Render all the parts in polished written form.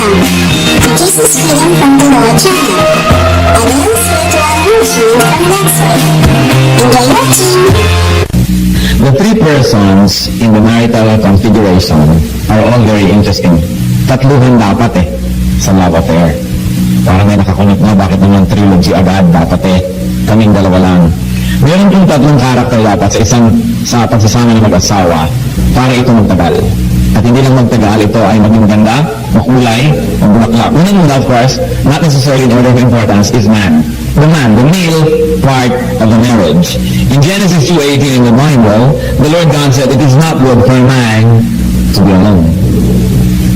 This is Freedom from the Law channel. I will spiritual version from next week. Enjoy watching! The three persons in the marital configuration are all very interesting. Tatluhan dapat sa love affair. Parang may nakakunot na, bakit naman trilogy agad? Dapat kaming dalawa lang. Meron pong tatlong karakter dapat sa pagsasama ng mag-asawa para ito magtagal. At hindi lang magtagal, ito ay maging ganda, makulay, magbulaklak. Unang-una, of course, not necessarily in order of importance, is man. The man, the male part of the marriage. In Genesis 2:18 in the Bible, the Lord God said, "It is not good for a man to be alone.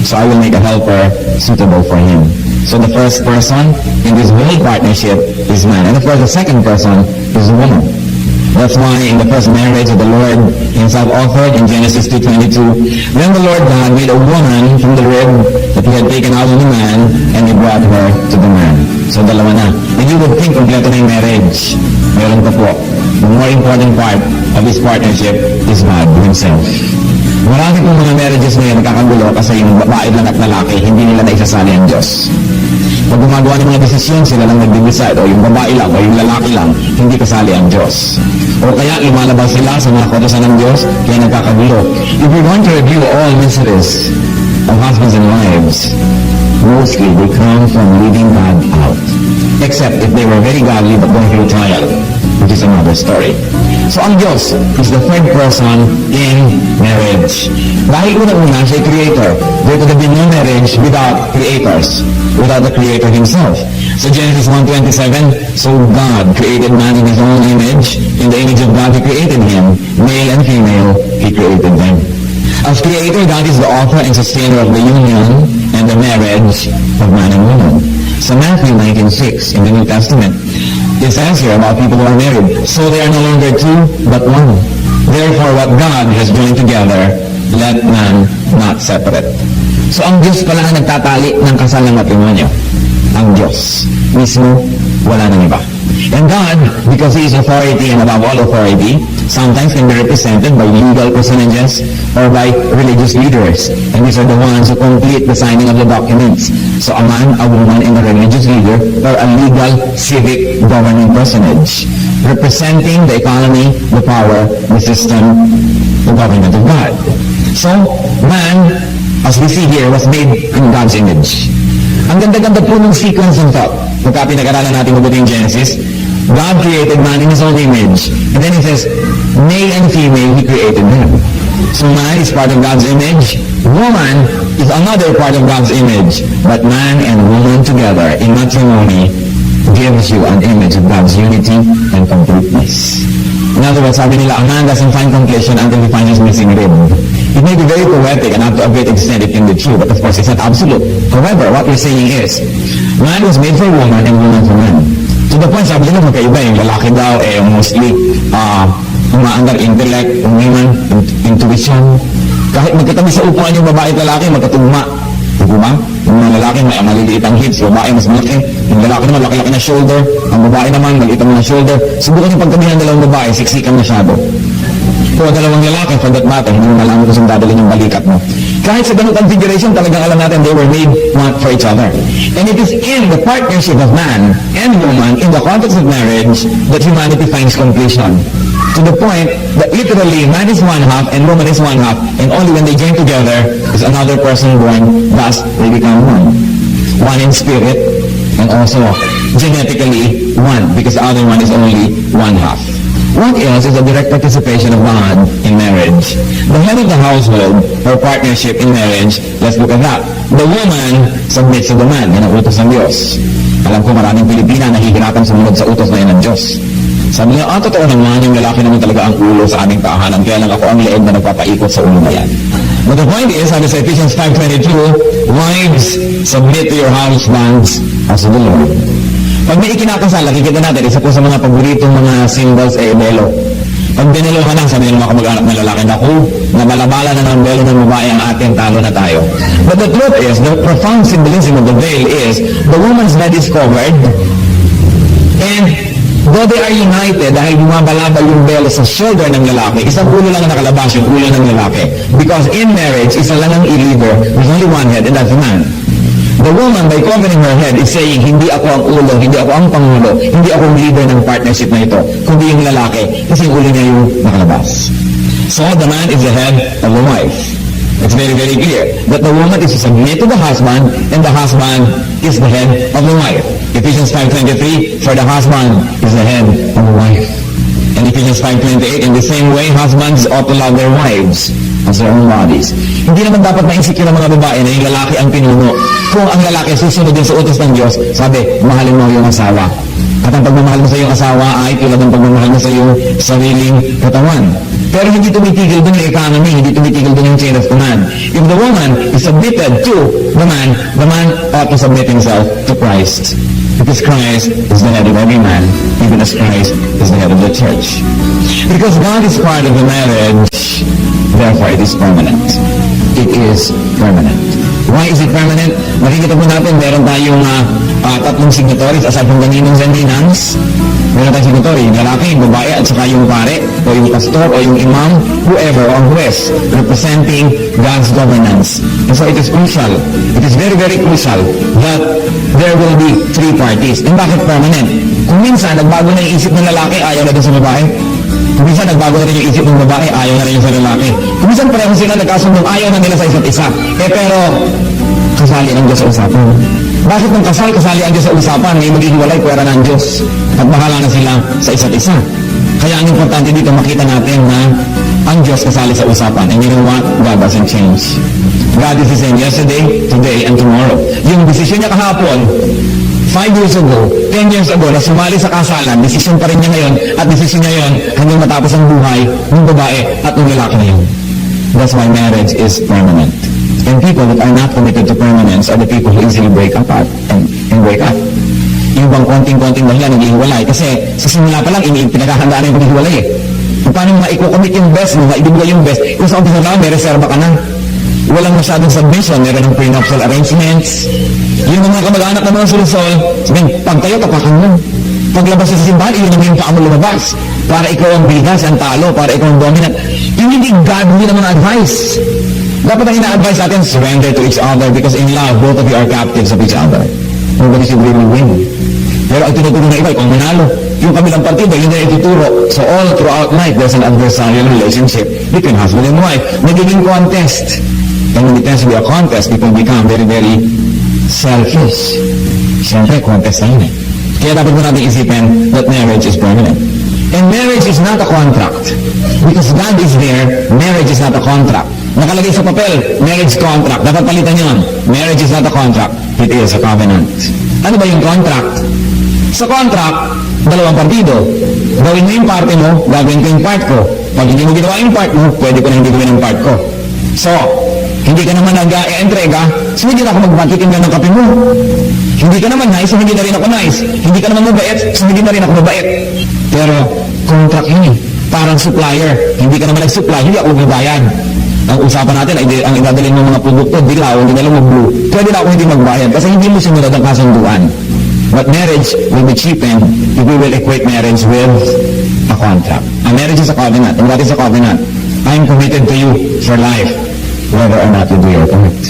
So I will make a helper suitable for him." So the first person in this whole partnership is man. And of course, the second person is woman. That's why in the first marriage that the Lord himself offered in Genesis 2:22, then the Lord God made a woman from the rib that he had taken out of the man, and he brought her to the man. So dalawa na. And you would think kompleto na yung marriage. Meron pa po. The more important part of this partnership is God himself. Marami pong mga marriages ngayon nagkakagulo kasi yung babae lang at lalaki, hindi nila naisasali ang Diyos. Pag gumagawa ng mga desisyon, sila lang nag-decide, o yung babae lang, o yung lalaki lang, hindi kasali ang Diyos. O kaya lumalabas sila sa mga kautusan ng Diyos, kaya nagkakagulo. If we're going to review all miseries of husbands and wives, mostly they come from leaving God out. Except if they were very godly but going through trial, which is another story. So ang Diyos is the third person in marriage. Dahil una-una siya creator, there could have been no marriage without creators, without the creator himself. So Genesis 1:27, so God created man in his own image. In the image of God he created him. Male and female, he created them. As creator, God is the author and sustainer of the union and the marriage of man and woman. So Matthew 19:6 in the New Testament, it says here about people who are married. So they are no longer two, but one. Therefore, what God has joined together, let man not separate. So ang Diyos pala ang nagtatali ng kasal ng matrimonyo. Ang Diyos mismo, wala nang iba. And God, because He is authority and above all authority, sometimes can be represented by legal personages or by religious leaders. And these are the ones who complete the signing of the documents. So a man, a woman, and a religious leader are a legal, civic, governing personage, representing the economy, the power, the system, the government of God. So, man, as we see here, was made in God's image. Ang ganda-ganda po ng sequence ng thought. Pagka pinag-aralan natin mabuti yung Genesis, God created man in His own image. And then He says, male and female, He created them. So man is part of God's image. Woman is another part of God's image. But man and woman together in matrimony gives you an image of God's unity and completeness. In other words, sabi nila, a man doesn't find completion until he finds his missing rib. It may be very poetic and up to a great extent it can be true, but of course it's not absolute. However, what we're saying is, man was made for woman and woman for man. To the point, sabi nila magkaiba, yung lalaki daw, mostly, umaandar intellect, women, intuition. Kahit magkatabi sa upuan yung babae at lalaki, magkatugma. Diba? Yung mga lalaki may maliliit ang hips, yung babae mas malaki. Yung lalaki naman, laki-laki na shoulder. Ang babae naman, maliit ang shoulder. Subukan yung pagtabi ng dalawang babae, siksikan masyado. Kung dalawang lalaki, for that matter, hindi mo malaman kung saan dadalhin yung balikat mo. Kahit sa ganung configuration, talagang alam natin, they were made one for each other. And it is in the partnership of man and woman, in the context of marriage, that humanity finds completion. To the point that literally, man is one half and woman is one half, and only when they join together is another person born, thus they become one. One in spirit, and also genetically one, because the other one is only one half. What else is a direct participation of God in marriage? The head of the household or partnership in marriage, let's look at that. The woman submits to the man, yan ang utos ng Diyos. Alam ko maraming Pilipina nahihirapan sumunod sa utos na yan ng Diyos. Sabi niya, totoo naman, yung lalaki naman talaga ang ulo sa aming tahanan, kaya lang ako ang leeg na nagpapaikot sa ulo na yan. But the point is, sabi sa Ephesians 5:22, wives, submit to your husbands as to the Lord. Pag may ikinakasal, nakikita natin, isa po sa mga paboritong mga symbols belo. Pag binelo ka na, sabi ng mga kamag-anak na lalaki, naku, na malabala na ng belo ng babae ang ating talo na tayo. But the truth is, the profound symbolism of the veil is, the woman's head is covered, and though they are united, dahil bumabalabal yung belo sa shoulder ng lalaki, isang ulo lang ang nakalabas yung ulo ng lalaki. Because in marriage, isa lang ang i-leader, there's only one head, and that's the man. The woman, by covering her head, is saying, hindi ako ang ulo, hindi ako ang pangulo, hindi ako ang leader ng partnership na ito, kundi yung lalaki, kasi yung ulo niya yung nakalabas. So, the man is the head of the wife. It's very, very clear that the woman is to submit to the husband, and the husband is the head of the wife. Ephesians 5:23, for the husband is the head of the wife. And Ephesians 5:28, in the same way, husbands ought to love their wives as their own bodies. Hindi naman dapat ma-insecure ng mga babae na yung lalaki ang pinuno. Kung ang lalaki susunod din sa utos ng Diyos, sabi, mahalin mo yung asawa. At ang pagmamahal mo sa iyong asawa ay tulad ng pagmamahal mo sa iyong sariling katawan. Pero hindi tumitigil dun yung economy, hindi tumitigil dun yung chain of command. If the woman is submitted to the man ought to submit himself to Christ. Because Christ is the head of every man, even as Christ is the head of the church. Because God is part of the marriage, therefore it is permanent. It is permanent. Why is it permanent? Makikita po natin, meron tayong tatlong signatories aside from the ninongs and ninangs. Meron tayong signatory, yung lalaki, yung babae, at saka yung pare, o yung pastor, o yung imam, whoever, or who is representing God's governance. And so it is crucial, it is very, very crucial that there will be three parties. And bakit permanent? Kung minsan, nagbago na yung isip ng lalaki, ayaw na din sa babae. Kung minsan, nagbago na rin yung isip ng babae, ayaw na rin yung sa lalaki. Kung minsan, pareho sila nagkasundong, ayaw na nila sa isa't isa. Pero, kasali ang Diyos sa usapan. Bakit nung kasali ang Diyos sa usapan, may maghihiwalay, pwera ng Diyos. At bahala na sila sa isa't isa. Kaya ang importante dito, makita natin na ang Diyos kasali sa usapan. And you know what? God doesn't change. God is the same yesterday, today, and tomorrow. Yung desisyon niya kahapon, 5 years ago, 10 years ago, na sumali sa kasalan, desisyon pa rin niya ngayon, at desisyon niya yun hanggang matapos ang buhay ng babae at ng lalaki na yun. That's why marriage is permanent. And people that are not committed to permanence are the people who easily break apart and break up. Yung bang konting-konting dahilan nag-ihiwalay. Kasi sa simula pa lang, pinaghahandaan na yung pag-ihiwalay eh. Kung paano maikukomit yung best mo, maibibigay yung best, kung sa umpisa lang, may reserva ka na. Walang masyadong submission, meron ng prenuptial arrangements. Yung mga kamag-anak na mga sulusol, sabihin, pag tayo, tapakan mo. Paglabas sa simbahan, yun ang yung paa mo lumabas. Para ikaw ang bigas, ang talo, para ikaw ang dominant. Yung hindi godly na mga advice. Dapat ang ina-advise natin, surrender to each other because in love, both of you are captives of each other. Nobody should really win. Pero ang tinuturo na iba, ikaw manalo. Yung kabilang partido, yun na ituturo. So all throughout life, there's an adversarial relationship between husband and wife. Nagiging contest. And when it tends to be a contest, people become very, very selfish. Siyempre, contest na yun eh. Kaya dapat mo natin isipin that marriage is permanent. And marriage is not a contract. Because God is there, marriage is not a contract. Nakalagay sa papel, marriage contract. Dapat palitan yun. Marriage is not a contract. It is a covenant. Ano ba yung contract? Sa contract, dalawang partido. Gawin mo yung parte mo, gagawin ko yung part ko. Pag hindi mo ginawa yung part mo, pwede ko na hindi gawin yung part ko. So, hindi ka naman nag-entrega, so hindi na ako magmatikim lang ng kape mo. Hindi ka naman nice, so hindi na rin ako nice. Hindi ka naman mabait, so hindi na rin ako mabait. Pero, contract yun eh. Parang supplier. Hindi ka naman nag-supply, hindi ako magbabayad. Ang usapan natin ay ang idadalhin mo mga produkto, dilaw, hindi na lang mag-blue. Pwede na ako hindi magbayad kasi hindi mo sinunod ang kasunduan. But marriage will be cheapened if we will equate marriage with a contract. A marriage is a covenant. And what is a covenant? I am committed to you for life, whether or not you do your part.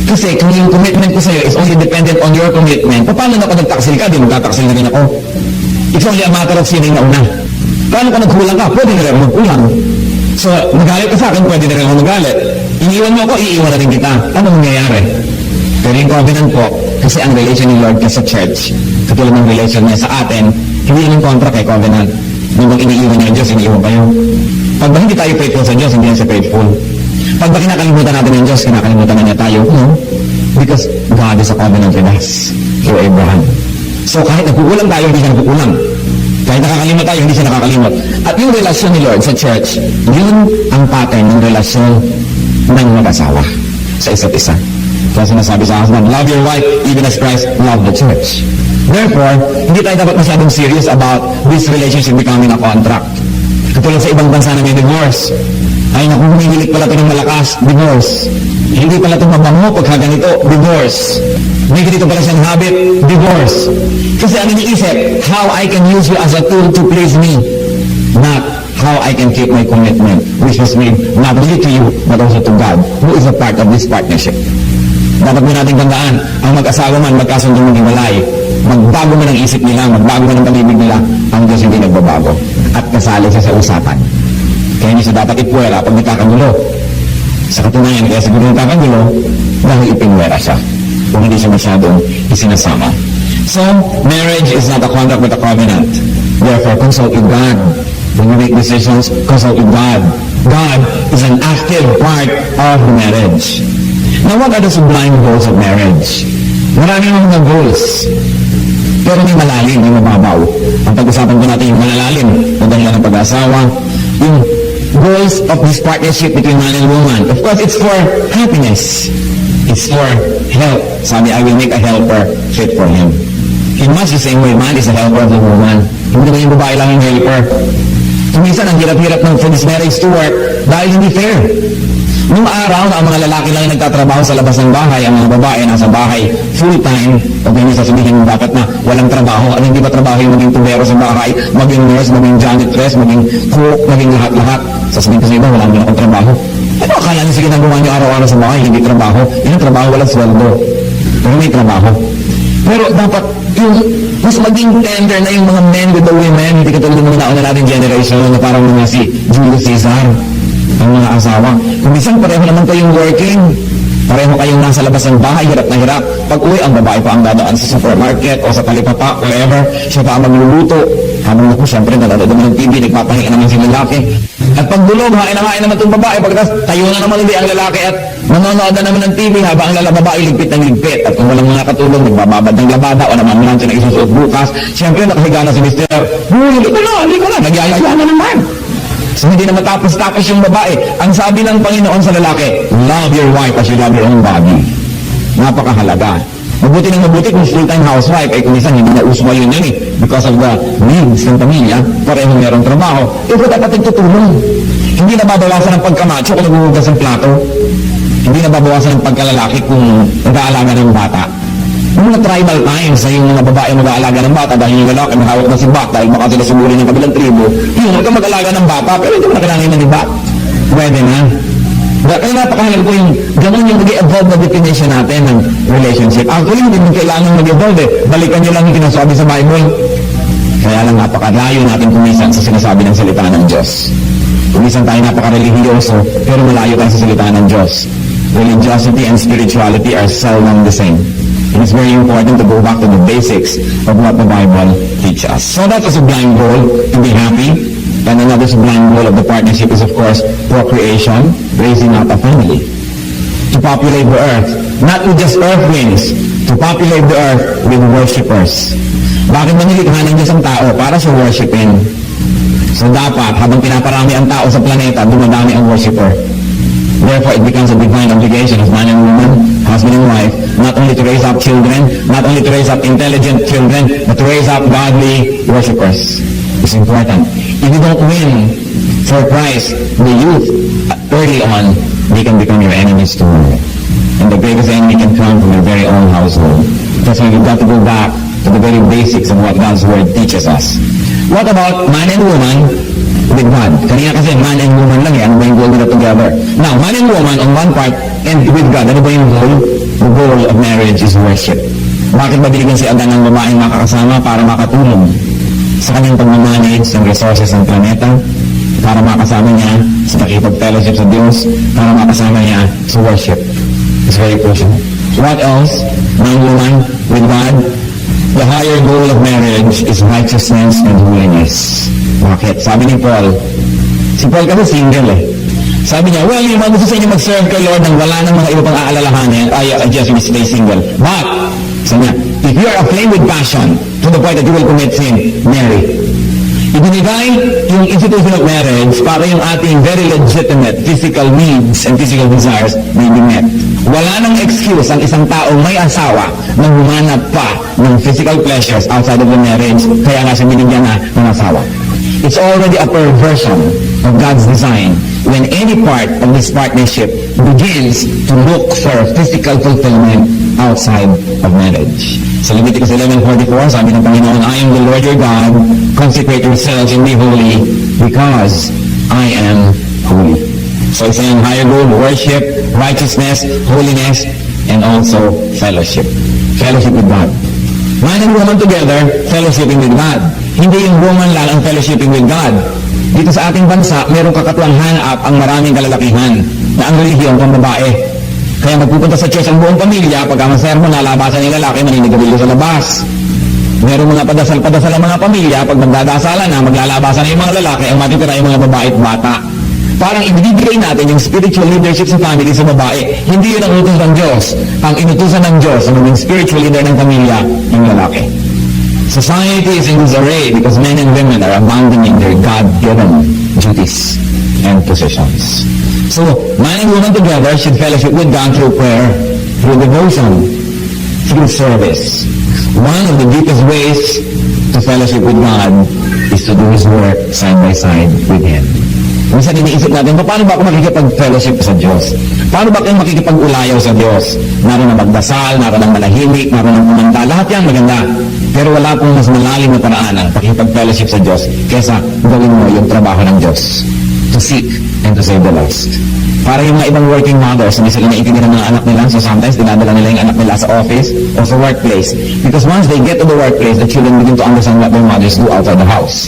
Kasi kung yung commitment ko sa'yo is only dependent on your commitment, paano na ako nagtaksil ka, di magtataksil na rin ako. It's only a matter of sinning na una. Paano ka nagkulang ka? Pwede na rin ako magkulang. So, nagalit ka sa akin, pwede na rin ako magalit. Iniwan mo ako, iiwan na rin kita. Ano mangyayari? Pero yung covenant po, kasi ang relation ni Lord ka sa church, katulad ng relation niya sa atin, hindi yung contract ay covenant. Nung bang iniiwan niya ang Diyos, iniiwan kayo. Pag ba hindi tayo faithful sa Diyos, hindi yan siya faithful. Pag ba kinakalimutan natin ng Diyos, kinakalimutan na niya tayo. No? Because God is a covenant with us through Abraham. So kahit nagkukulang tayo, hindi siya nagkukulang. Kahit nakakalimot tayo, hindi siya nakakalimot. At yung relasyon ni Lord sa church, yun ang pattern ng relasyon ng mag-asawa sa isa't isa. Kaya sinasabi sa husband, love your wife even as Christ loved the church. Therefore, hindi tayo dapat masyadong serious about this relationship becoming a contract. Katulad sa ibang bansa na may divorce. Ay naku, humihilik pala ito ng malakas, divorce. Hindi pala ito mabango pagka ganito, divorce. May ganito pala siyang habit, divorce. Kasi ang iniisip, how I can use you as a tool to please me, not how I can keep my commitment, which was made not only to you, but also to God, who is a part of this partnership. Dapat mo natin tandaan, ang mag-asawa man, magkasundo maging walay. Magbago man ang isip nila, magbago man ang pag-ibig nila, ang Diyos hindi nagbabago. At kasali siya sa usapan. Kaya hindi siya dapat ipuwera pag nagkakagulo. Sa katunayan, kaya siguro nagkakagulo, dahil ipinwera siya. Kung hindi siya masyadong isinasama. So, marriage is not a contract but a covenant. Therefore, consult with God. When you make decisions, consult with God. God is an active part of the marriage. Now, what are the sublime goals of marriage? Marami mga goals. Pero may malalim, may mababaw. Ang pag-usapan ko natin yung malalalim, yung dahilan ng pag-asawa, yung goals of this partnership between man and woman. Of course, it's for happiness. It's for help. Sabi, I will make a helper fit for him. In much the same way, man is a helper of the woman. Hindi naman yung babae lang yung helper. Minsan, ang hirap-hirap ng for this marriage to work dahil hindi fair. Noong araw na ang mga lalaki lang yung nagtatrabaho sa labas ng bahay, ang mga babae nasa bahay full-time, pag ganyan sasabihin mo dapat na walang trabaho. Ano hindi ba trabaho yung maging tubero sa bahay, maging nurse, maging janitress, maging cook, maging lahat-lahat. Sasabihin ko sa iba, wala mo akong trabaho. Ano akala niyo sige nagawa niyo araw-araw sa bahay, hindi trabaho. Yung trabaho, walang sweldo. Pero may trabaho. Pero dapat yung mas maging tender na yung mga men with the women, hindi katulad ng mga nauna natin generation na parang mga si Julius Caesar, ang mga asawa. Kung minsan pareho naman kayong working, pareho kayong nasa labas ng bahay, hirap na hirap. Pag uwi, ang babae pa ang dadaan sa supermarket o sa talipapa, wherever, siya pa ang magluluto. Habang ako, siyempre, nanonood naman ng TV, nagpapahinga naman si lalaki. At pag dulog, hain naman itong babae, pagkatapos tayo na naman ulit ang lalaki at nanonood na naman ng TV habang ang babae ligpit ng ligpit. At kung walang mga katulong, nagbababad ng labada o naman lang siya na isusuot bukas, siyempre, nakahiga na si Mr. Hindi ko na, nagyayaya na naman. So, hindi na matapos-tapos yung babae. Ang sabi ng Panginoon sa lalaki, love your wife as you love your own body. Napakahalaga. Mabuti ng mabuti kung full-time housewife, ay kung minsan hindi na uswa yun eh. Because of the needs ng pamilya, pareho merong trabaho. Ito dapat nagtutulong. Hindi nababawasan ang pagkamacho kung naghuhugas ng plato. Hindi nababawasan ang pagkalalaki kung nag-aalaga ng bata. Yung mga tribal times na yung mga babae mag-aalaga ng bata dahil yung lalaki mahawak na si bat dahil baka sila sumuli ng kabilang tribo, yung huwag ka mag-alaga ng bata pero hindi mo na kailangan ng iba. Pwede na. Kaya napakahalaga po yung ganun yung mag-evolve na definition natin ng relationship. Actually, hindi mo kailangan mag-evolve eh. Balikan nyo lang yung kinasabi sa Bible. Kaya lang napakalayo natin kumisan sa sinasabi ng salita ng Diyos. Kumisan tayo napaka-religyoso pero malayo tayo sa salita ng Diyos. Religiosity and spirituality are seldom the same. It is very important to go back to the basics of what the Bible teaches us. So that is a blind goal, to be happy. And another sublime goal of the partnership is, of course, procreation, raising up a family. To populate the earth, not with just earthlings, to populate the earth with worshippers. Bakit ba nilikha ng Diyos ang tao? Para sa worshipin. So dapat, habang pinaparami ang tao sa planeta, dumadami ang worshipper. Therefore, it becomes a divine obligation of man and woman, husband and wife, not only to raise up children, not only to raise up intelligent children, but to raise up godly worshippers. It's important. If you don't win for Christ, the youth, early on, they can become your enemies tomorrow. And the greatest enemy can come from your very own household. That's why you've got to go back to the very basics of what God's Word teaches us. What about man and woman with God? Kanina kasi man and woman lang eh. Ano ba yung goal nila together? Now, man and woman on one part and with God. Ano ba yung goal? The goal of marriage is worship. Bakit ba binigyan si Adan ng babaeng makakasama? Para makatulong sa kanyang pag-manage ng resources ng planeta, para makasama niya sa pakipag-fellowship sa Diyos, para makasama niya sa worship. It's very crucial. What else? Man and woman with God. The higher goal of marriage is righteousness and holiness. Bakit? Sabi ni Paul, si Paul kasi single eh. Sabi niya, well, yung mga gusto sa inyo mag-serve kay Lord nang wala ng mga iba pang aalalahanin, I just will stay single. But, sabi niya, if you are aflame with passion to the point that you will commit sin, marry. Ibinigay yung institution of marriage para yung ating very legitimate physical needs and physical desires may be met. Wala nang excuse ang isang taong may asawa na humanap pa ng physical pleasures outside of the marriage, kaya nga siya binigyan na ng asawa. It's already a perversion of God's design when any part of this partnership begins to look for physical fulfillment outside of marriage. Sa Leviticus 11:44, sabi ng Panginoon, I am the Lord your God, consecrate yourselves and be holy, because I am holy. So it's saying higher goal, worship, righteousness, holiness, and also fellowship. Fellowship with God. Man and woman together, fellowshipping with God. Hindi yung woman lang ang fellowshipping with God. Dito sa ating bansa, mayroong kakatuwang hanap ang maraming kalalakihan na ang relihiyon pang babae. Kaya magpupunta sa church ang buong pamilya, pagka ang sermon, lalabasan yung lalaki, maninigarilyo sa labas. Merong mga padasal-padasal ang mga pamilya, pag magdadasalan na, maglalabasan na yung mga lalaki, ang matitira yung mga babae at bata. Parang ibibigay natin yung spiritual leadership sa family sa babae. Hindi yun ang utos ng Diyos. Ang inutusan ng Diyos, ang maging spiritual leader ng pamilya, yung lalaki. Society is in disarray because men and women are abandoning their God-given duties and positions. So, man and woman together should fellowship with God through prayer, through devotion, through service. One of the deepest ways to fellowship with God is to do His work side by side with Him. Minsan iniisip natin, paano ba ako makikipag-fellowship sa Diyos? Paano ba kayo makikipag-ulayaw sa Diyos? Naroon na magdasal, naroon na malahimik, naroon na kumanda, lahat yan maganda. Pero wala pong mas malalim na paraan ang pakikipag-fellowship sa Diyos kesa gawin mo yung trabaho ng Diyos. To seek and to save the lost. Para yung mga ibang working mothers, hindi sila naiintindihan ng mga anak nila, so sometimes dinadala nila yung anak nila sa office or sa workplace. Because once they get to the workplace, the children begin to understand what their mothers do outside the house.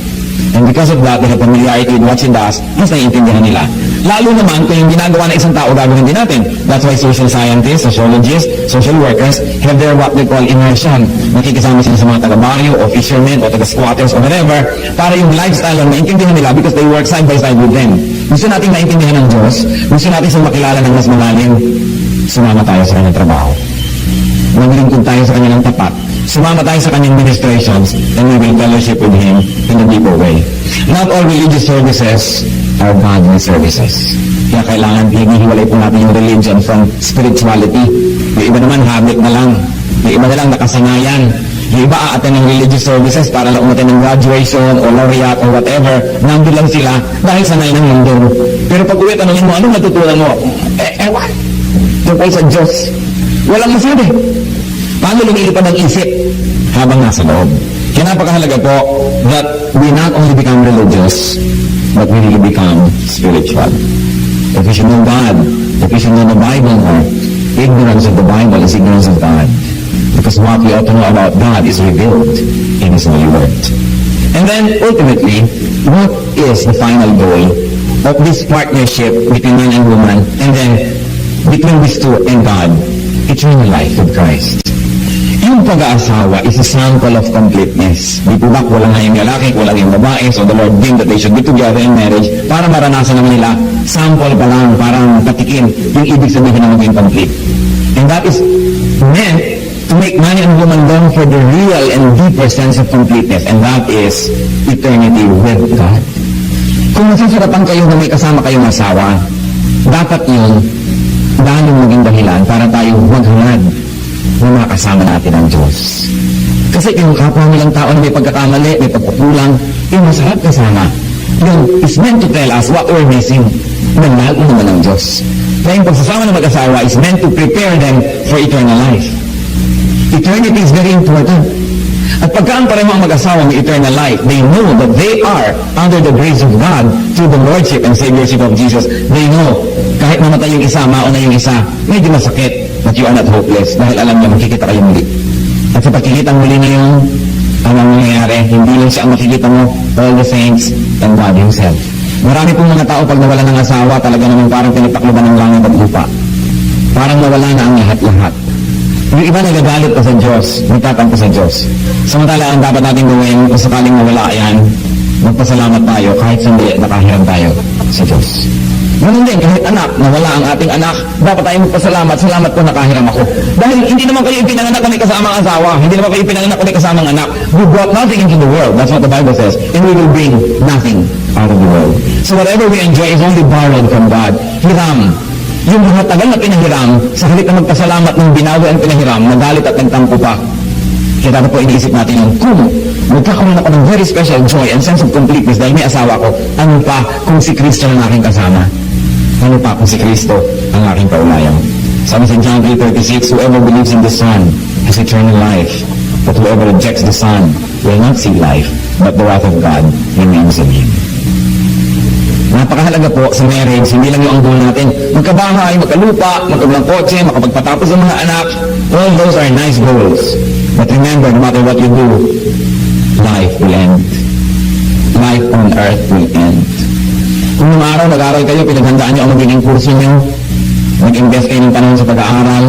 And because of that, they have familiarity with what she does, mas naiintindihan nila. Lalo naman kung yung ginagawa ng isang tao, gagawin din natin. That's why social scientists, sociologists, social workers have their what they call immersion. Nakikisama sila sa mga taga-barrio o fishermen o taga-squatters o whatever para yung lifestyle na maintindihan nila because they work side by side with them. Gusto natin maintindihan ng Diyos, gusto natin sa makilala ng mas malalim, sumama tayo sa kanyang trabaho. Maglingkod tayo sa kanyang tapat. Sumama tayo sa kanyang ministrations and we will fellowship with Him in a deeper way. Not all religious services are godly services. Kaya kailangan hinihiwalay po natin yung religion from spirituality. Yung iba naman habit na lang. Yung iba na lang nakasanayan. Yung iba aaten ng religious services para lang umaten ng graduation o laureate or whatever. Nandun lang sila dahil sanay ng mundo. Pero pag uwi, tanongin mo, anong natutunan mo? Ewan. Tungkol sa Diyos. Walang masabi. Paano lumilipad ang isip habang nasa loob? Kaya napakahalaga po that we not only become religious, but we really become spiritual. If we should know God, if we should know the Bible more, ignorance of the Bible is ignorance of God. Because what we ought to know about God is revealed in His Holy Word. And then, ultimately, what is the final goal of this partnership between man and woman, and then between these two and God? Eternal life with Christ. Yung pag-aasawa is a sample of completeness. Di po ba kulang na yung lalaki, kulang yung babae, so the Lord deemed that they should be together in marriage para maranasan naman nila, sample pa lang, parang patikin yung ibig sabihin na maging complete. And that is meant to make man and woman long for the real and deeper sense of completeness, and that is eternity with God. Kung masasarapan kayo na may kasama kayong asawa, dapat yun lalong maging dahilan para tayo maghangad na makasama natin ang Diyos. Kasi yung kapwa nilang tao na may pagkakamali, may pagkukulang, yung masarap kasama. Yun is meant to tell us what we're missing. Naglago naman ng Diyos. Kaya yung pagsasama ng mag-asawa is meant to prepare them for eternal life. Eternity is very important. At pagka ang pareho ang mag-asawa ng eternal life, they know that they are under the grace of God through the Lordship and Saviorship of Jesus. They know, kahit mamatay yung isa, mauna yung isa, medyo masakit, but you are not hopeless dahil alam niya makikita kayo muli. At sa pagkikita muli na yung ang nangyayari, hindi lang siya ang makikita mo, all the saints and God Himself. Marami pong mga tao pag nawala ng asawa, talaga naman parang pinagtakloban ng langit at lupa. Parang nawala na ang lahat-lahat. Yung iba nagagalit pa sa Diyos, nagtatampo sa Diyos. Samantala, ang dapat natin gawin, kung sakaling nawala yan, magpasalamat tayo kahit sandi nakahiram tayo sa Diyos. Ganun din, kahit anak, nawala ang ating anak, dapat tayo magpasalamat, salamat po nakahiram ako. Dahil hindi naman kayo ipinanganak kami kasamang asawa, hindi naman kayo ipinanganak kami kasamang anak. We brought nothing into the world, that's what the Bible says, and we will bring nothing out of the world. So whatever we enjoy is only borrowed from God. Hiram. Yung mga tagal na pinahiram, sa halip na magpasalamat ng binawi ang pinahiram, nagalit at nagtampo pa. Kaya dapat po iniisip natin yung kung magkakaroon ako ng very special joy and sense of completeness dahil may asawa ko, ano pa kung si Kristo ang aking kasama? Ano pa kung si Kristo ang aking kaulayan? Sabi sa John 3:36, whoever believes in the Son has eternal life, but whoever rejects the Son will not see life, but the wrath of God remains in him. Napakahalaga po sa marriage, hindi lang yung ang goal natin. Magkabahay, magkalupa, magkabilang kotse, makapagpatapos ng mga anak. All those are nice goals. But remember, no matter what you do, life will end. Life on earth will end. Kung nung araw, nag-aaral kayo, pinaghandaan nyo ang magiging kurso nyo, nag-invest kayo ng panahon sa pag-aaral.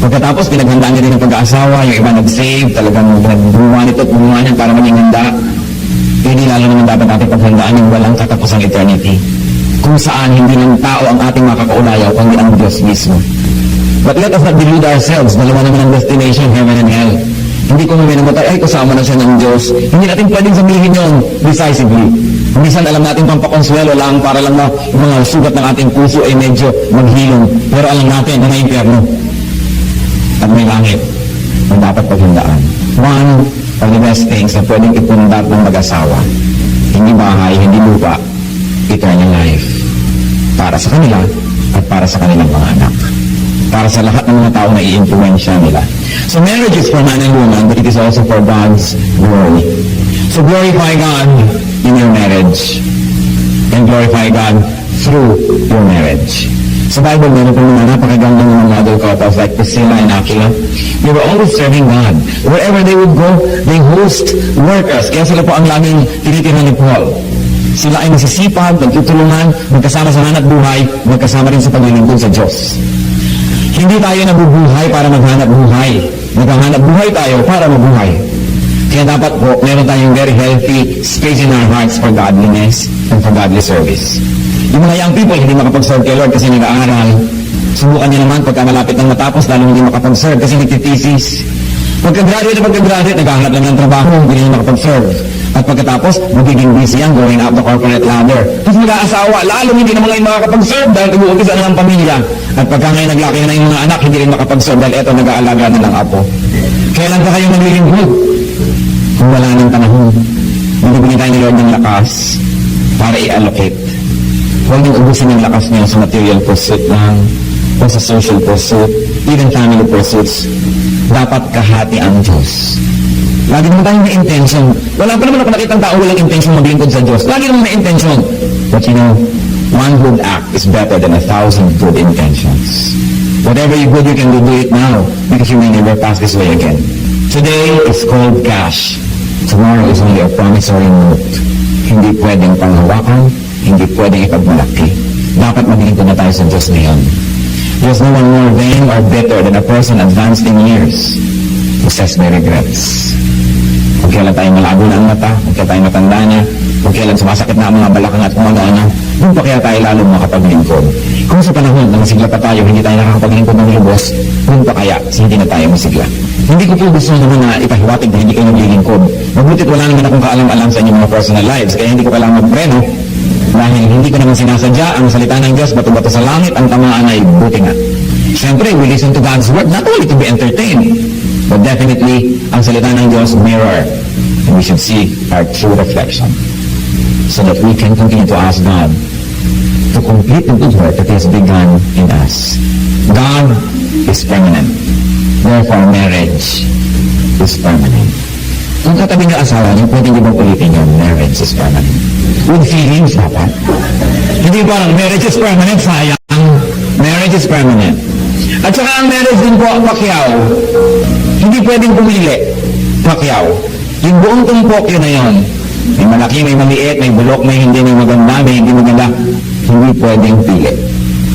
Pagkatapos, pinaghandaan nyo din ang pag-aasawa, yung iba nag-save, talagang nagbuwa nito at bumuha niyan para maging handa. Hindi lalo naman dapat natin paghandaan yung walang katapusang eternity. Kung saan hindi ng tao ang ating makakaulayaw, kundi ang Diyos mismo. But let us not delude ourselves. Dalawa naman ang destination, heaven and hell. Hindi ko maminamatay, ay kasama na siya ng Diyos. Hindi natin pwedeng sabihin yun decisively. Minsan alam natin pampakonsuelo lang para lang na yung mga sugat ng ating puso ay medyo maghilom. Pero alam natin na may impyerno. At may langit na dapat paghandaan. One of the best things na pwedeng ipundat ng mag-asawa. Hindi bahay, hindi lupa, eternal life. Para sa kanila at para sa kanilang mga anak. Para sa lahat ng mga tao na i-influensya nila. So marriage is for man and woman, but it is also for God's glory. So glorify God in your marriage. And glorify God through your marriage. Sa Bible, meron po mga napakagandang mga model couples like Priscilla and Aquila. They were always serving God. Wherever they would go, they host workers. Kaya sila po ang laging tinitira ni Paul. Sila ay masisipag, nagtutulungan, magkasama sa hanap buhay, magkasama rin sa paglilingkod sa Diyos. Hindi tayo nabubuhay para maghanap buhay. Naghahanap buhay tayo para mabuhay. Kaya dapat po, meron tayong very healthy space in our hearts for godliness and for godly service. Yung mga young people, hindi makapag-serve kay Lord kasi nag-aaral. Subukan niyo naman pagka malapit ng matapos, lalo hindi makapag-serve kasi nagtitesis. Pagka-graduate, naghahanap lang ng trabaho, hindi na makapag-serve. At pagkatapos, magiging busy yan, going up the corporate ladder. Tapos mag-aasawa, lalo hindi na mga yung makakapag-serve dahil nag-uumpisa na ng pamilya. At pagka ngayon naglaki na yung mga anak, hindi rin makapag-serve dahil eto, nag-aalaga na ng apo. Kailan pa kayo maglilingkod? Kung wala ng panahon, bibigyan tayo ni Lord ng lakas para i-allocate. Huwag niyong ubusin yung lakas niyo sa material pursuit lang, o sa social pursuit, even family pursuits. Dapat kahati ang Diyos. Lagi naman tayong may intention. Wala pa naman ako nakitang tao walang intention maglingkod sa Diyos. Lagi naman may intention. But you know, one good act is better than 1,000 good intentions. Whatever you good you can do it now, because you may never pass this way again. Today is called cash. Tomorrow is only a promissory note. Hindi pwedeng panghawakan, hindi pwedeng ipagmalaki. Dapat maglingkod na tayo sa Diyos ngayon. There's no one more vain or bitter than a person advanced in years who says may regrets. Kung kailan tayo malabo na ang mata, kung kailan tayo matanda niya, kung kailan sumasakit na ang mga balakang at kumagana, doon pa kaya tayo lalo makapaglingkod. Kung sa panahon na masigla pa tayo, hindi tayo nakakapaglingkod ng lubos, doon pa kaya hindi na tayo masigla. Hindi ko po gusto naman na ipahiwatig na hindi kayo naglilingkod. Mabutit wala naman akong kaalam-alam sa inyong mga personal lives, kaya hindi ko kailangan magpreno. Dahil hindi ko naman sinasadya ang salita ng Diyos, bato-bato sa langit, ang tamaan ay buti nga. Siyempre, we listen to God's word not only to be entertained, but definitely, ang salita ng Diyos mirror. And we should see our true reflection. So that we can continue to ask God to complete the good work that He has begun in us. God is permanent. Therefore, marriage is permanent. Kung katabi ng asawa niyo, pwede niyo bang ulitin yung marriage is permanent? With feelings, dapat. Hindi parang marriage is permanent, sayang. Marriage is permanent. At saka ang marriage din po ang Pacquiao. Hindi pwedeng pumili. Pacquiao. Yung buong tumpok yun na yun. May malaki, may maliit, may bulok, may hindi, may maganda, may hindi maganda. Hindi pwedeng pili.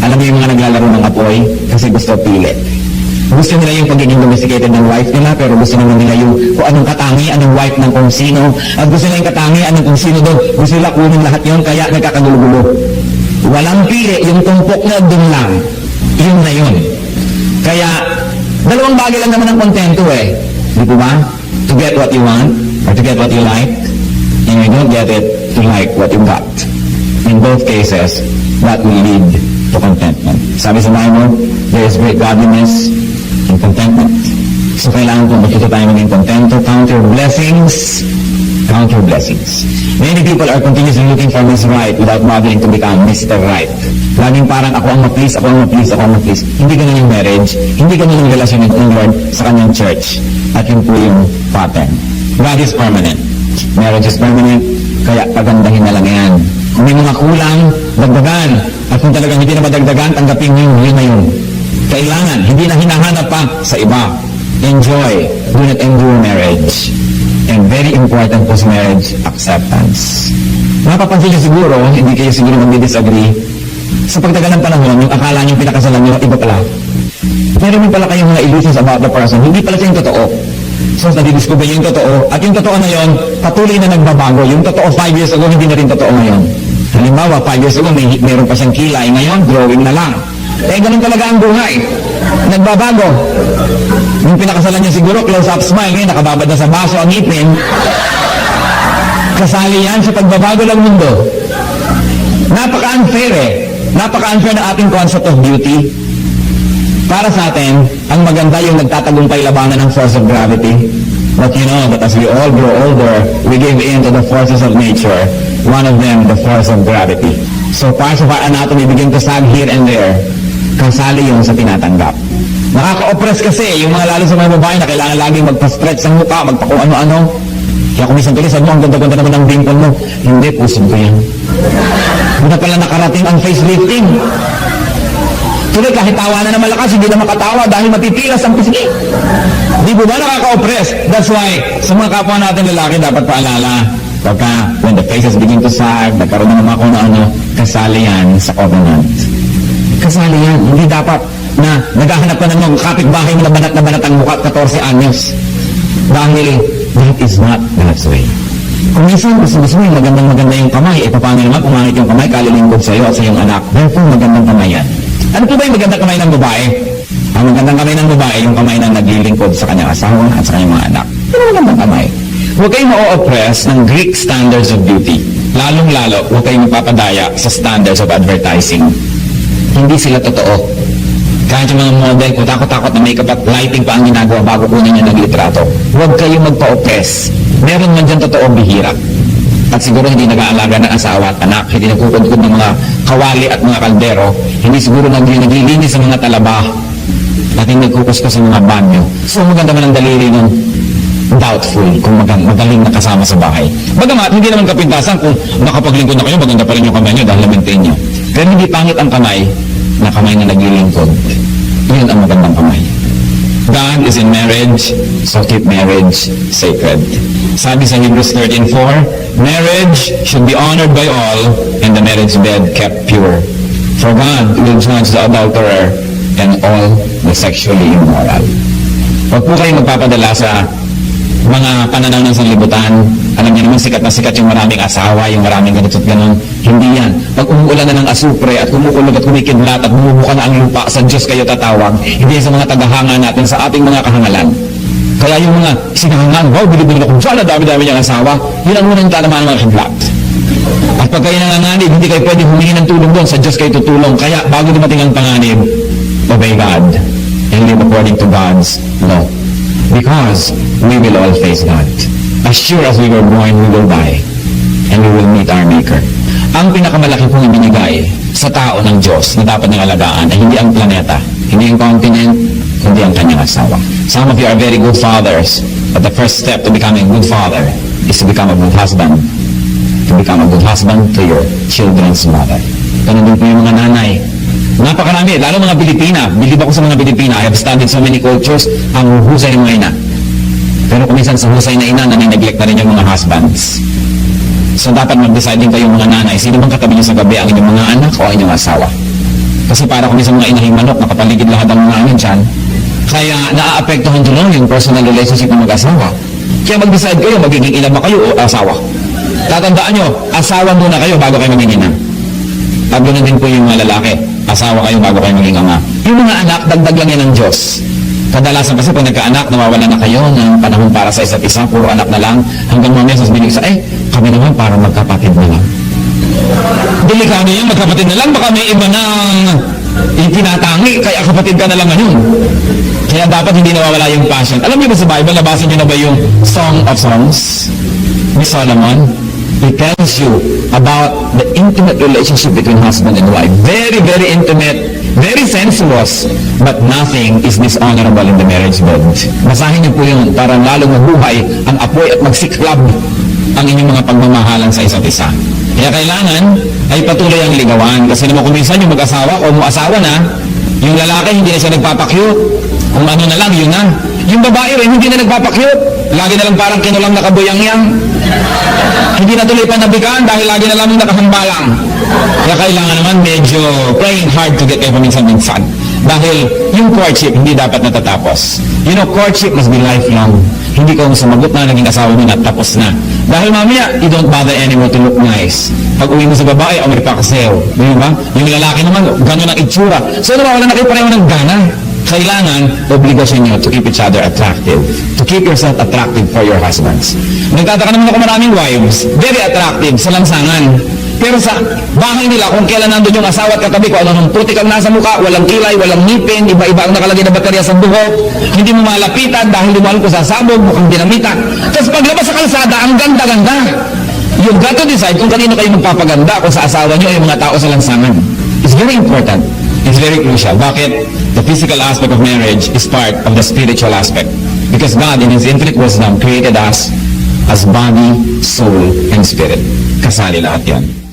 Alam niyo yung mga naglalaro ng apoy kasi gusto pili. Gusto nila yung pagiging domesticated ng wife nila, pero gusto naman nila yung kung anong katangian ng wife ng kung sino. At gusto nila yung katangian ng kung sino doon. Gusto nila kunin lahat yun, kaya nagkakagulo-gulo. Walang pili, yung tumpok na doon lang. Yun na yun. Kaya, dalawang bagay lang naman ang kontento eh. Di po ba? To get what you want, or to get what you like. And you don't get it, to like what you got. In both cases, that will lead to contentment. Sabi sa Bible, there is great godliness in contentment. So kailangan kung makita tayo maging contento, count your blessings. Count your blessings. Many people are continuously looking for Miss Right without bothering to become Mr. Right. Laging parang ako ang ma-please, ako ang ma-please, ako ang ma-please. Hindi ganun yung marriage. Hindi ganun yung relasyon ng Lord sa kanyang church. At yun po yung pattern. God is permanent. Marriage is permanent. Kaya pagandahin na lang yan. Kung may mga kulang, dagdagan. At kung talagang hindi na madagdagan, tanggapin nyo, yun na yun. Kailangan, hindi na hinahanap pa sa iba. Enjoy. Do not endure marriage. And very important po sa marriage, acceptance. Mapapansin nyo siguro, hindi kayo siguro magdi-disagree, sa pagtagal ng panahon, yung akala nyo pinakasalan nyo, iba pala. Meron din pala kayong mga illusions about the person, hindi pala siya yung totoo. So, nadidiscover nyo yung totoo, at yung totoo na yon, patuloy na nagbabago. Yung totoo 5 years ago, hindi na rin totoo ngayon. Halimbawa, 5 years ago, meron pa siyang kilay, ngayon, drawing na lang. Eh, ganun talaga ang buhay. Nagbabago. Yung pinakasalan niya siguro, close-up smile, ngayon, nakababad na sa baso ang ngipin. Kasali yan sa pagbabago ng mundo. Napaka-unfair eh. Napaka-unfair na ating concept of beauty. Para sa atin, ang maganda yung nagtatagumpay labanan ng force of gravity. But you know that as we all grow older, we give in to the forces of nature. One of them, the force of gravity. So parts of our anatomy begin to sag here and there. Kasali yun sa tinatanggap. Nakaka-oppress kasi, yung mga lalo sa mga babae na kailangan laging magpa-stretch ng mukha, magpa-kung ano-ano. Kaya kung minsan tuloy, sabi mo, ang ganda-ganda naman ng dimple mo. Hindi, pusod ko yan. Hindi pala nakarating ang facelifting. Tuloy, kahit tawa na malakas, hindi na makatawa dahil matipilas ang pisngi. Di ba nakaka-oppress? That's why, sa mga kapwa natin lalaki, dapat paalala. Pagka, when the faces begin to sag, nagkaroon ng mga kung ano, kasali yan sa covenant. Kasali yan. Hindi dapat na naghahanap ka ng mga kapitbahay mo na banat ang mukha at 14 anyos. Dahil, that is not God's way. Kung minsan, gusto mo yung magandang-maganda yung kamay, eh paano naman pumangit yung kamay, kalilingkod sa iyo at sa iyong anak. Therefore, magandang kamay yan. Ano po ba yung magandang kamay ng babae? Ang magandang kamay ng babae, yung kamay na naglilingkod sa kanyang asawa at sa kanyang mga anak. Ano magandang kamay? Huwag kayong ma-oppress ng Greek standards of beauty. Lalong-lalo, huwag kayong mapapadaya sa standards of advertising. Hindi sila totoo. Kahit yung mga model, kung takot-takot na makeup at lighting pa ang ginagawa bago kunin niya ng litrato. Huwag kayong magpa-oppress. Meron man dyan totoo bihira. At siguro hindi nag-aalaga ng asawa at anak, hindi nagkukod-kod ng mga kawali at mga kaldero, hindi siguro naglilinis sa mga talaba, at hindi nagkukuskus sa mga banyo. So maganda man ang daliri nun, doubtful kung magaling nakasama sa bahay. Bagamat, hindi naman kapintasan kung nakapaglingkod na kayo, maganda pa rin yung kamay nyo dahil na-maintain nyo. Pero hindi pangit ang kamay na naglilingkod. Yun ang magandang kamay. God is in marriage, so keep marriage sacred. Sabi sa Hebrews 13:4, marriage should be honored by all and the marriage bed kept pure. For God will judge the adulterer and all the sexually immoral. Huwag po kayong magpapadala sa mga pananaw ng sanlibutan. Alam niyo naman, sikat na sikat yung maraming asawa, yung maraming ganito at ganon. Hindi yan. Pag umuulan na ng asupre at kumukulog at kumikidlat at bumubuka na ang lupa, sa Diyos kayo tatawag. Hindi sa mga tagahanga natin, sa ating mga kahangalan. Kaya yung mga sinahangan, wow, bilibili na kung saan, dami-dami niyang asawa, yun ang unang tanaman ng mga kidlat. At pag kayo nanganganib, hindi kayo pwede humingi ng tulong doon, sa Diyos kayo tutulong. Kaya bago dumating ang panganib, obey God and live according to God's law. Because we will all face God. As sure as we were born, we will die. And we will meet our Maker. Ang pinakamalaki pong ibinigay sa tao ng Diyos na dapat niyang alagaan ay hindi ang planeta, hindi ang continent, kundi ang kanyang asawa. Some of you are very good fathers, but the first step to becoming a good father is to become a good husband. To become a good husband to your children's mother. Ganun din po yung mga nanay. Napakarami, lalo mga Pilipina. Bilib ako sa mga Pilipina. I have studied so many cultures. Ang husay ng mga ina. Pero kung minsan sa husay na ina, nanineglect na rin yung mga husbands. So dapat mag-decide din kayong mga nanay. Sino bang katabi niyo sa gabi? Ang inyong mga anak o ang inyong asawa? Kasi para kung minsan mga inahing manok, nakapaligid lahat ang mga amin dyan. Kaya naaapektuhan doon yung personal relationship ng mag-asawa. Kaya mag-decide kayo, magiging ina ba kayo o asawa? Tatandaan nyo, asawa muna kayo bago kayo maging ina. At ganoon din po yung mga lalaki. Asawa kayo bago kayo maging ama. Yung mga anak, dagdag lang yan ng Diyos. Kadalasan kasi pag nagka-anak, nawawala na kayo ng panahon para sa isa't isa, puro anak na lang, hanggang mamaya sasabihin sa, kami naman para magkapatid na lang. Delikado yan, magkapatid na lang, baka may iba nang itinatangi, kaya kapatid ka na lang ngayon. Kaya dapat hindi nawawala yung passion. Alam niyo ba sa Bible, nabasin niyo na ba yung Song of Songs ni Solomon? He tells you about the intimate relationship between husband and wife. Very, very intimate, very sensuous, but nothing is dishonorable in the marriage bed. Basahin niyo po yun para lalong mabuhay ang apoy at magsiklab ang inyong mga pagmamahalan sa isa't isa. Kaya kailangan ay patuloy ang ligawan. Kasi naman kung minsan yung mag-asawa o mo-asawa na, yung lalaki hindi na siya nagpapakyut. Kung ano na lang, yun na. Yung babae rin hindi na nagpapakyut. Lagi na lang parang kinulang nakabuyang-yang. Hindi na tuloy panabikan dahil lagi na lang nakahambalang. Kaya kailangan naman medyo praying hard to get kayo paminsan-minsan. Dahil yung courtship hindi dapat natatapos. You know, courtship must be lifelong. Hindi ka sumagot na naging asawa mo na tapos na. Dahil mamaya, you don't bother anymore to look nice. Pag uwi mo sa babae, may pakasayaw. Di ba? Yung lalaki naman, gano'n ang itsura. So wala na kayo pareho ng gana. Kailangan, obligasyon nyo to keep each other attractive. To keep yourself attractive for your husbands. Nagtataka naman ako maraming wives, very attractive sa lansangan. Pero sa bahay nila, kung kailan nandun yung asawa at katabi ko, ano nung putik ang nasa mukha, walang kilay, walang ngipin, iba-iba ang nakalagay na baterya sa buhok, hindi mo malapitan dahil lumalang ko sa sabog, mukhang dinamitan. Tapos paglabas sa kalsada, ang ganda-ganda. You've got to decide kung kanino kayo magpapaganda, kung sa asawa nyo o yung mga tao sa lansangan. It's very important. It's very crucial. Bakit? The physical aspect of marriage is part of the spiritual aspect. Because God, in His infinite wisdom, created us as body, soul, and spirit. Kasali lahat yan.